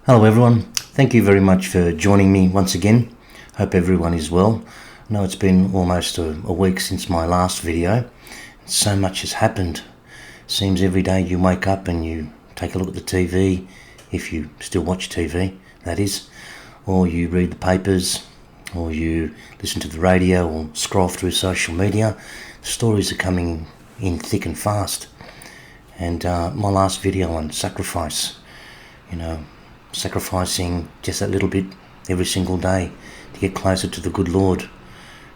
Hello everyone, thank you very much for joining me once again. Hope everyone is well. I know it's been almost a week since my last video. So much has happened. Seems every day you wake up and you take a look at the TV, if you still watch TV, that is, or you read the papers, or you listen to the radio, or scroll through social media. Stories are coming in thick and fast. And my last video on sacrifice, sacrificing just that little bit every single day to get closer to the good Lord.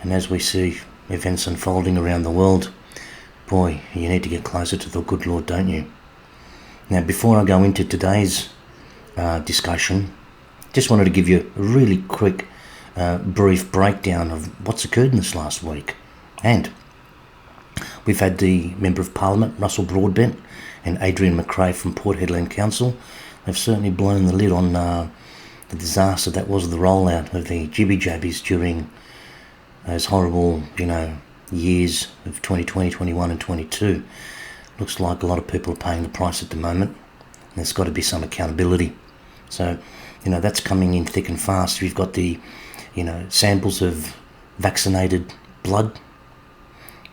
And as we see events unfolding around the world, boy, you need to get closer to the good Lord, don't you? Now, before I go into today's discussion, just wanted to give you a really quick, brief breakdown of what's occurred in this last week. And we've had the Member of Parliament, Russell Broadbent, and Adrian McRae from Port Hedland Council. They've certainly blown the lid on the disaster that was the rollout of the jibby-jabbies during those horrible, years of 2020, 21 and 22. Looks like a lot of people are paying the price at the moment, and there's got to be some accountability. So, that's coming in thick and fast. We've got the, samples of vaccinated blood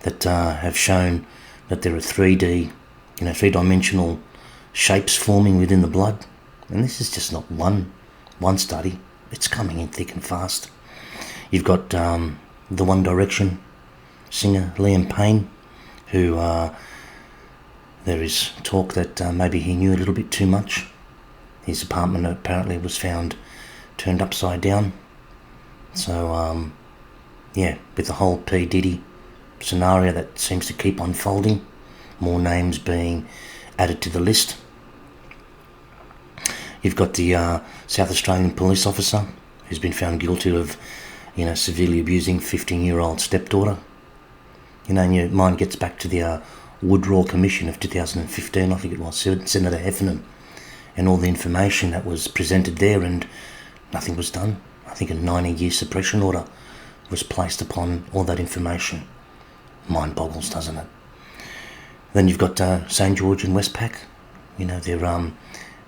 that have shown that there are 3D, three-dimensional shapes forming within the blood. And this is just not one study. It's coming in thick and fast. You've got the One Direction singer Liam Payne, who there is talk that maybe he knew a little bit too much. His apartment apparently was found turned upside down. So, with the whole P. Diddy scenario that seems to keep unfolding, more names being added to the list. You've got the South Australian police officer who's been found guilty of, severely abusing 15-year-old stepdaughter. And your mind gets back to the Woodrow Commission of 2015, I think it was, Senator Heffernan, and all the information that was presented there, and nothing was done. I think a 90-year suppression order was placed upon all that information. Mind boggles, doesn't it? Then you've got St. George and Westpac. Their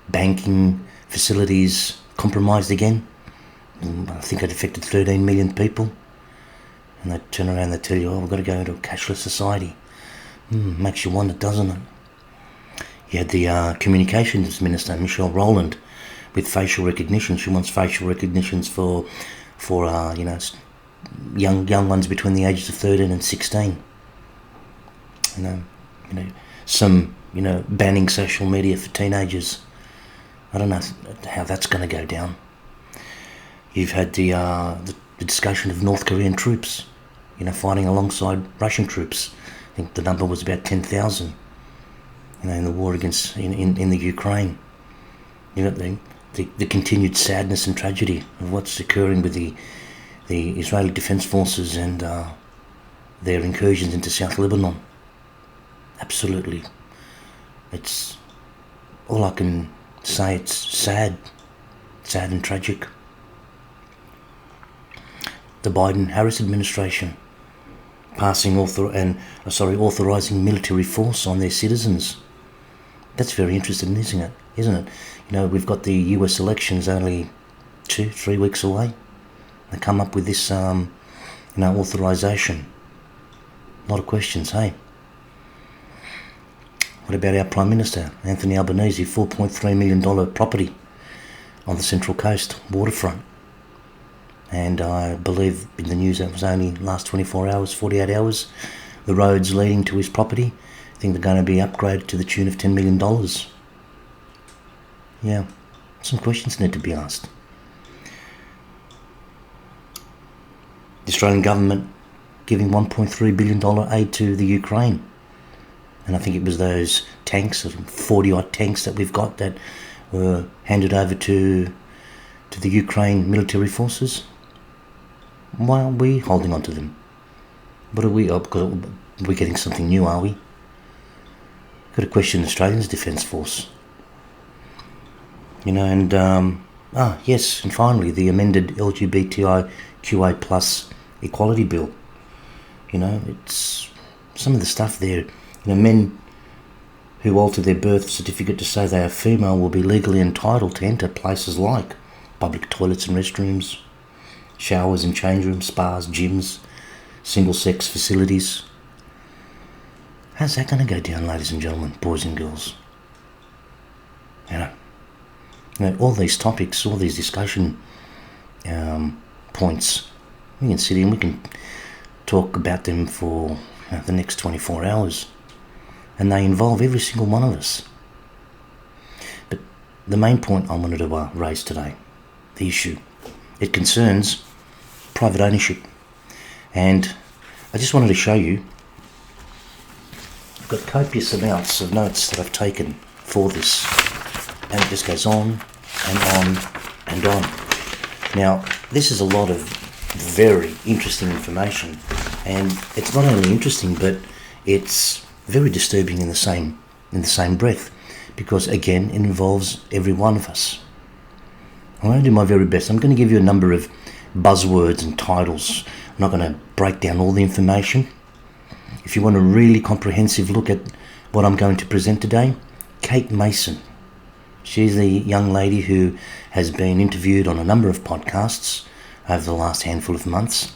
banking facilities compromised again. I think it affected 13 million people. And they turn around and they tell you, we've got to go into a cashless society. Makes you wonder, doesn't it? You had the Communications Minister, Michelle Rowland, with facial recognition. She wants facial recognitions for young ones between the ages of 13 and 16. Some banning social media for teenagers. I don't know how that's going to go down. You've had the discussion of North Korean troops, fighting alongside Russian troops. I think the number was about 10,000. In the war against in the Ukraine. You've got the continued sadness and tragedy of what's occurring with the Israeli Defense Forces and their incursions into South Lebanon. Absolutely. It's all I can say. It's sad and tragic. The Biden-Harris administration authorizing military force on their citizens. That's very interesting, isn't it? We've got the US elections only 2-3 weeks away. They come up with this, authorization. A lot of questions, hey? What about our Prime Minister, Anthony Albanese, $4.3 million property on the Central Coast waterfront? And I believe in the news that was only last 24 hours, 48 hours, the roads leading to his property, I think they're going to be upgraded to the tune of $10 million. Yeah, some questions need to be asked. The Australian government giving $1.3 billion aid to the Ukraine. And I think it was those tanks, 40-odd tanks that we've got that were handed over to the Ukraine military forces. Why aren't we holding on to them? What are we? Because we're getting something new, are we? Got to question Australia's Defence Force. And finally, the amended LGBTIQA plus equality bill. It's some of the stuff there. Men who alter their birth certificate to say they are female will be legally entitled to enter places like public toilets and restrooms, showers and change rooms, spas, gyms, single-sex facilities. How's that going to go down, ladies and gentlemen, boys and girls? You know, all these topics, all these discussion points, we can sit here and we can talk about them for the next 24 hours. And they involve every single one of us. But the main point I wanted to raise today, the issue, it concerns private ownership. And I just wanted to show you, I've got copious amounts of notes that I've taken for this. And it just goes on and on and on. Now, this is a lot of very interesting information. And it's not only interesting, but it's very disturbing in the same breath, because again, it involves every one of us. I'm going to do my very best. I'm going to give you a number of buzzwords and titles. I'm not going to break down all the information. If you want a really comprehensive look at what I'm going to present today, Kate Mason. She's the young lady who has been interviewed on a number of podcasts over the last handful of months.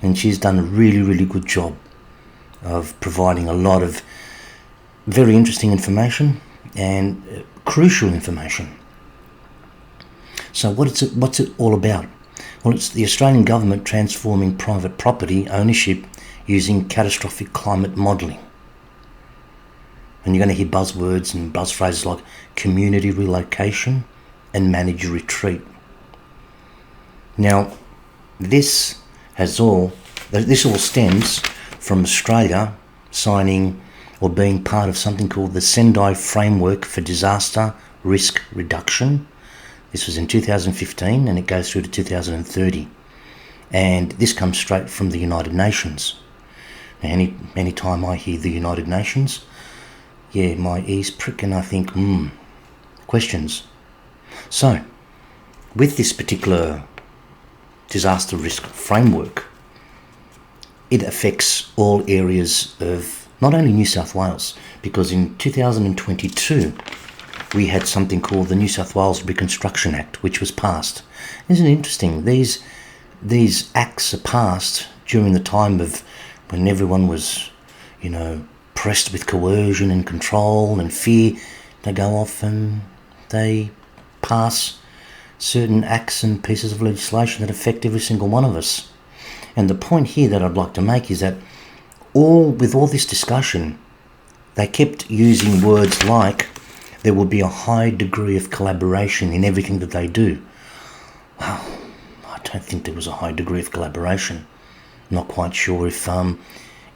And she's done a really, really good job of providing a lot of very interesting information and crucial information. So what's it all about? Well, it's the Australian government transforming private property ownership using catastrophic climate modelling. And you're going to hear buzzwords and buzz phrases like community relocation and managed retreat. Now, this all stems from Australia signing or being part of something called the Sendai Framework for Disaster Risk Reduction. This was in 2015 and it goes through to 2030. And this comes straight from the United Nations. Now, any time I hear the United Nations, yeah, my ears prick and I think, questions. So, with this particular disaster risk framework, it affects all areas of not only New South Wales, because in 2022 we had something called the New South Wales Reconstruction Act, which was passed. Isn't it interesting? These acts are passed during the time of when everyone was, pressed with coercion and control and fear. They go off and they pass certain acts and pieces of legislation that affect every single one of us. And the point here that I'd like to make is that with all this discussion, they kept using words like there will be a high degree of collaboration in everything that they do. Well, I don't think there was a high degree of collaboration. I'm not quite sure if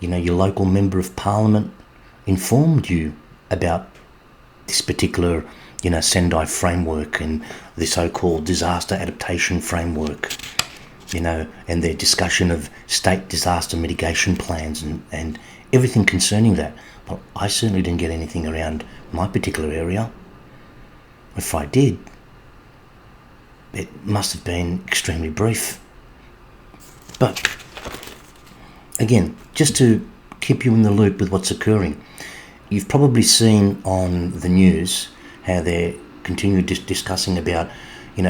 your local member of parliament informed you about this particular Sendai framework and the so-called disaster adaptation framework, and their discussion of state disaster mitigation plans and everything concerning that. Well, I certainly didn't get anything around my particular area. If I did, it must have been extremely brief. But again, just to keep you in the loop with what's occurring, you've probably seen on the news how they're continuing discussing about,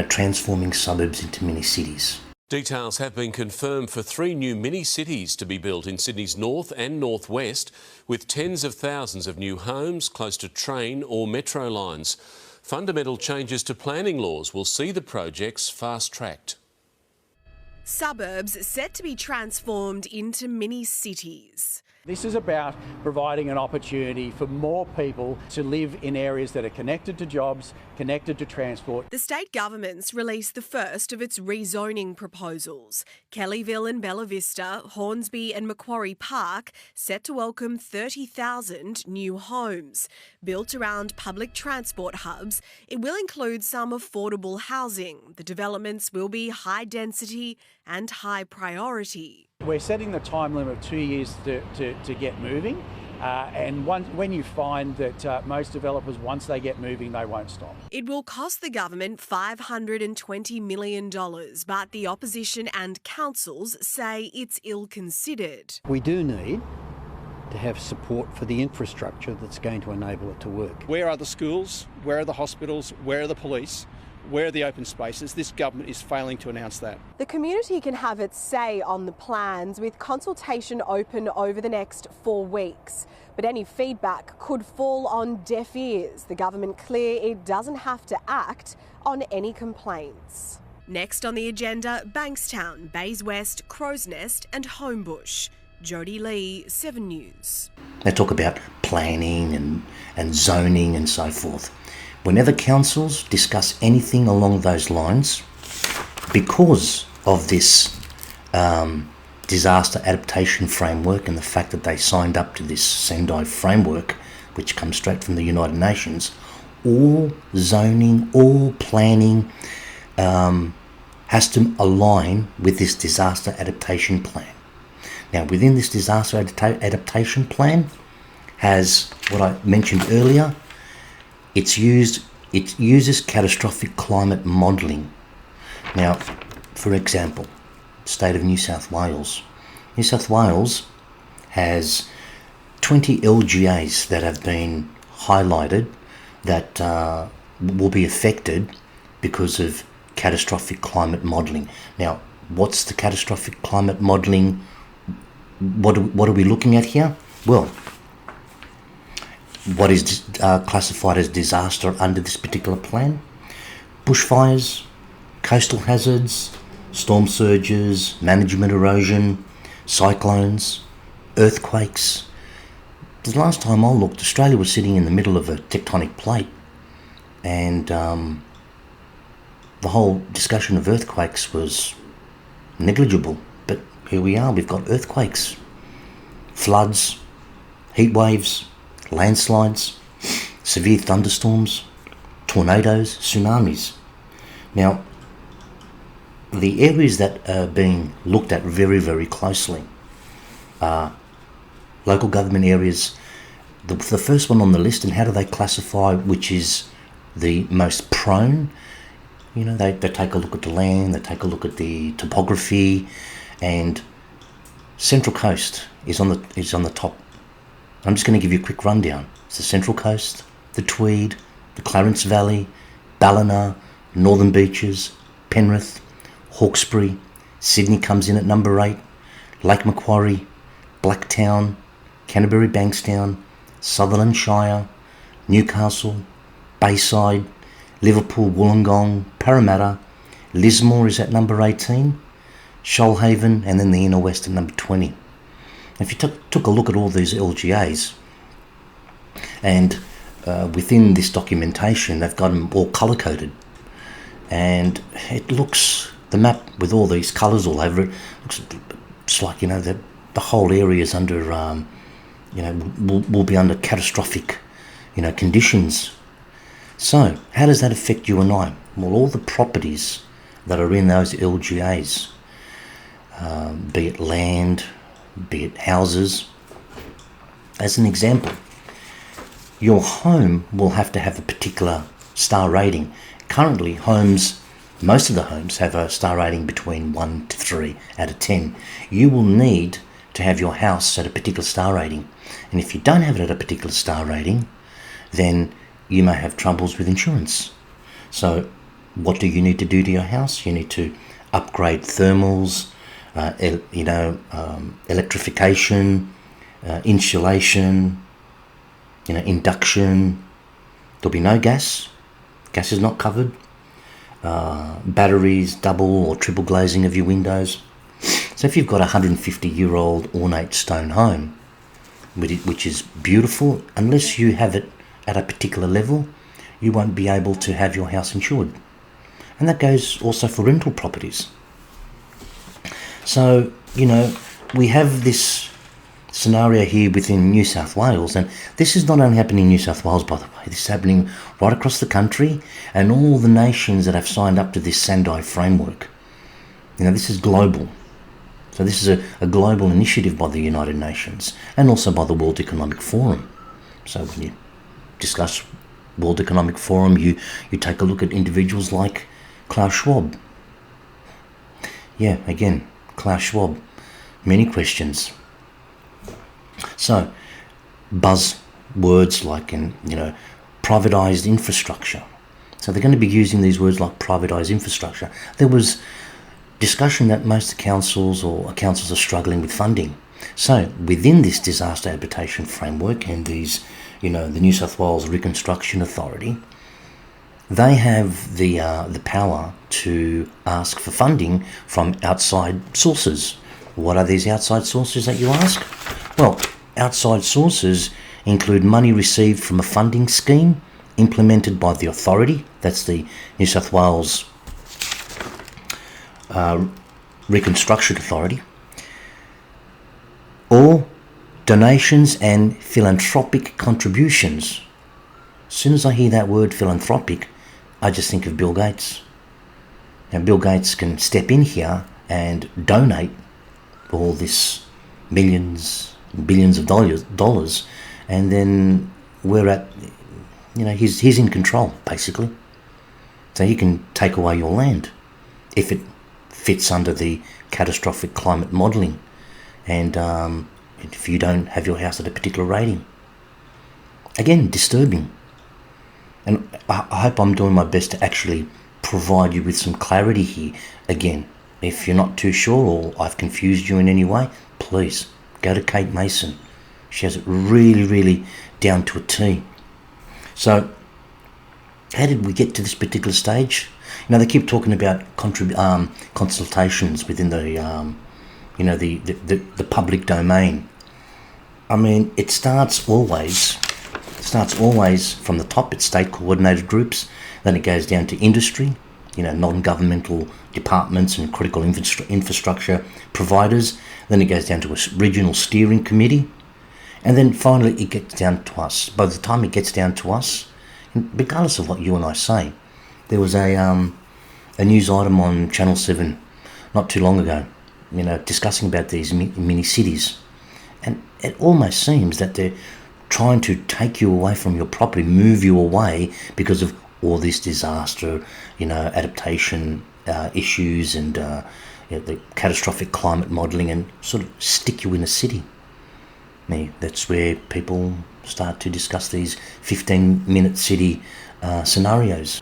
transforming suburbs into mini cities. Details have been confirmed for 3 new mini-cities to be built in Sydney's north and northwest, with tens of thousands of new homes close to train or metro lines. Fundamental changes to planning laws will see the projects fast-tracked. Suburbs set to be transformed into mini-cities. This is about providing an opportunity for more people to live in areas that are connected to jobs, connected to transport. The state government's released the first of its rezoning proposals. Kellyville and Bella Vista, Hornsby and Macquarie Park set to welcome 30,000 new homes. Built around public transport hubs, it will include some affordable housing. The developments will be high density and high priority. We're setting the time limit of 2 years to get moving, and when you find that most developers, once they get moving, they won't stop. It will cost the government $520 million, but the opposition and councils say it's ill-considered. We do need to have support for the infrastructure that's going to enable it to work. Where are the schools? Where are the hospitals? Where are the police? Where are the open spaces? This government is failing to announce that. The community can have its say on the plans, with consultation open over the next 4 weeks. But any feedback could fall on deaf ears. The government clear it doesn't have to act on any complaints. Next on the agenda, Bankstown, Bays West, Crow's Nest and Homebush. Jodie Lee, 7 News. They talk about planning and zoning and so forth. Whenever councils discuss anything along those lines, because of this disaster adaptation framework and the fact that they signed up to this Sendai framework, which comes straight from the United Nations, all zoning, all planning has to align with this disaster adaptation plan. Now, within this disaster adaptation plan has what I mentioned earlier. It uses catastrophic climate modelling. Now, for example, state of New South Wales. New South Wales has 20 LGAs that have been highlighted that will be affected because of catastrophic climate modelling. Now, what's the catastrophic climate modelling? What are we looking at here? Well, what is classified as disaster under this particular plan? Bushfires, coastal hazards, storm surges, management erosion, cyclones, earthquakes. The last time I looked, Australia was sitting in the middle of a tectonic plate, and the whole discussion of earthquakes was negligible. But here we are, we've got earthquakes, floods, heat waves, landslides, severe thunderstorms, tornadoes, tsunamis. Now, the areas that are being looked at very, very closely are local government areas. The first one on the list, and how do they classify which is the most prone? You know, they take a look at the land, they take a look at the topography, and Central Coast is on the top. I'm just going to give you a quick rundown. It's the Central Coast, the Tweed, the Clarence Valley, Ballina, Northern Beaches, Penrith, Hawkesbury. Sydney comes in at number 8, Lake Macquarie, Blacktown, Canterbury Bankstown, Sutherland Shire, Newcastle, Bayside, Liverpool Wollongong, Parramatta, Lismore is at number 18, Shoalhaven, and then the Inner West at number 20. If you took a look at all these LGAs, and within this documentation, they've got them all colour-coded, and it looks, the map with all these colours all over it, looks like, you know, the whole area is under, will be under catastrophic, conditions. So, how does that affect you and I? Well, all the properties that are in those LGAs, be it land, be it houses. As an example, your home will have to have a particular star rating. Currently, most of the homes have a star rating between 1 to 3 out of 10. You will need to have your house at a particular star rating. And if you don't have it at a particular star rating, then you may have troubles with insurance. So what do you need to do to your house? You need to upgrade thermals, electrification, insulation, induction. There'll be no gas. Gas is not covered. Batteries, double or triple glazing of your windows. So if you've got a 150-year-old ornate stone home, which is beautiful, unless you have it at a particular level, you won't be able to have your house insured. And that goes also for rental properties. So, we have this scenario here within New South Wales, and this is not only happening in New South Wales, by the way, this is happening right across the country and all the nations that have signed up to this Sendai framework. This is global. So this is a global initiative by the United Nations and also by the World Economic Forum. So when you discuss World Economic Forum, you take a look at individuals like Klaus Schwab. Klaus Schwab, many questions. So buzzwords like, privatised infrastructure. So they're going to be using these words like privatised infrastructure. There was discussion that most councils are struggling with funding. So within this disaster adaptation framework and these, the New South Wales Reconstruction Authority, they have the power to ask for funding from outside sources. What are these outside sources that you ask? Well, outside sources include money received from a funding scheme implemented by the authority, that's the New South Wales Reconstruction Authority, or donations and philanthropic contributions. As soon as I hear that word philanthropic, I just think of Bill Gates. Now, Bill Gates can step in here and donate all this millions, billions of dollars, and then we're at, he's in control, basically. So he can take away your land if it fits under the catastrophic climate modelling, and if you don't have your house at a particular rating. Again, disturbing. And I hope I'm doing my best to actually provide you with some clarity here. Again, if you're not too sure or I've confused you in any way, please go to Kate Mason. She has it really, really down to a T. So, how did we get to this particular stage? They keep talking about consultations within the public domain. I mean, it starts always from the top. It's state coordinated groups, then it goes down to industry, non-governmental departments and critical infrastructure providers, then it goes down to a regional steering committee, and then finally it gets down to us. By the time it gets down to us, regardless of what you and I say, there was a news item on Channel 7 not too long ago, discussing about these mini cities, and it almost seems that they're trying to take you away from your property, move you away because of all this disaster, adaptation issues and the catastrophic climate modelling, and sort of stick you in a city. That's where people start to discuss these 15-minute city scenarios.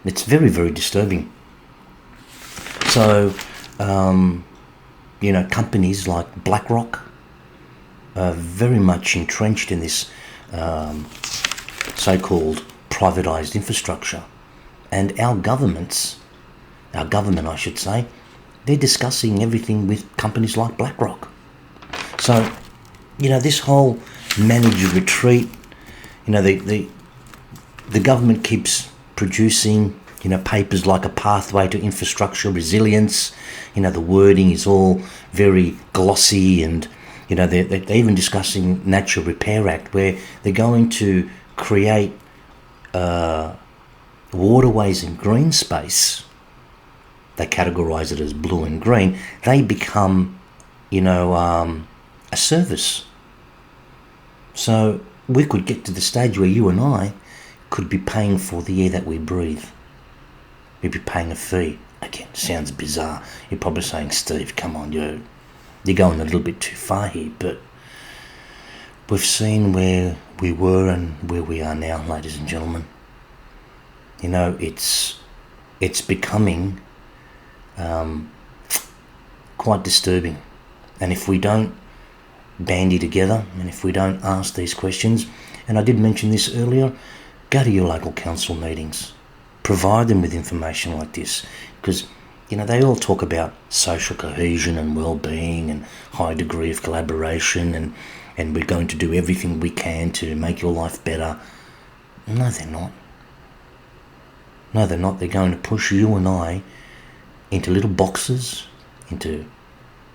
It's very, very disturbing. So, companies like BlackRock are very much entrenched in this so-called privatised infrastructure. And our government, I should say, they're discussing everything with companies like BlackRock. So, this whole manage a retreat, the government keeps producing, papers like A Pathway to Infrastructure Resilience. The wording is all very glossy, and, they're even discussing Natural Repair Act, where they're going to create waterways and green space. They categorise it as blue and green. They become, a service. So we could get to the stage where you and I could be paying for the air that we breathe. We'd be paying a fee. Again, sounds bizarre. You're probably saying, Steve, come on, you're going a little bit too far here. But we've seen where we were and where we are now, ladies and gentlemen. It's becoming quite disturbing. And if we don't bandy together, and if we don't ask these questions, and I did mention this earlier, go to your local council meetings. Provide them with information like this, because they all talk about social cohesion and well-being and high degree of collaboration, and we're going to do everything we can to make your life better. No, they're not. No, they're not. They're going to push you and I into little boxes, into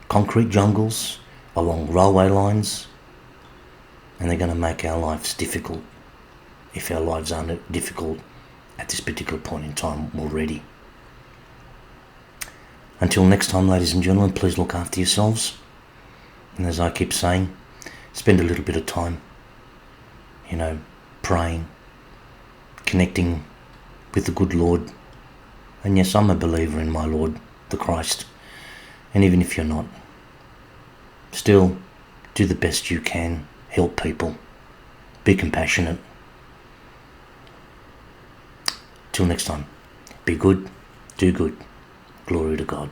concrete jungles, along railway lines, and they're going to make our lives difficult, if our lives aren't difficult at this particular point in time already. Until next time, ladies and gentlemen, please look after yourselves. And as I keep saying, spend a little bit of time, praying, connecting with the good Lord. And yes, I'm a believer in my Lord, the Christ. And even if you're not, still do the best you can, help people. Be compassionate. Till next time, be good, do good. Glory to God.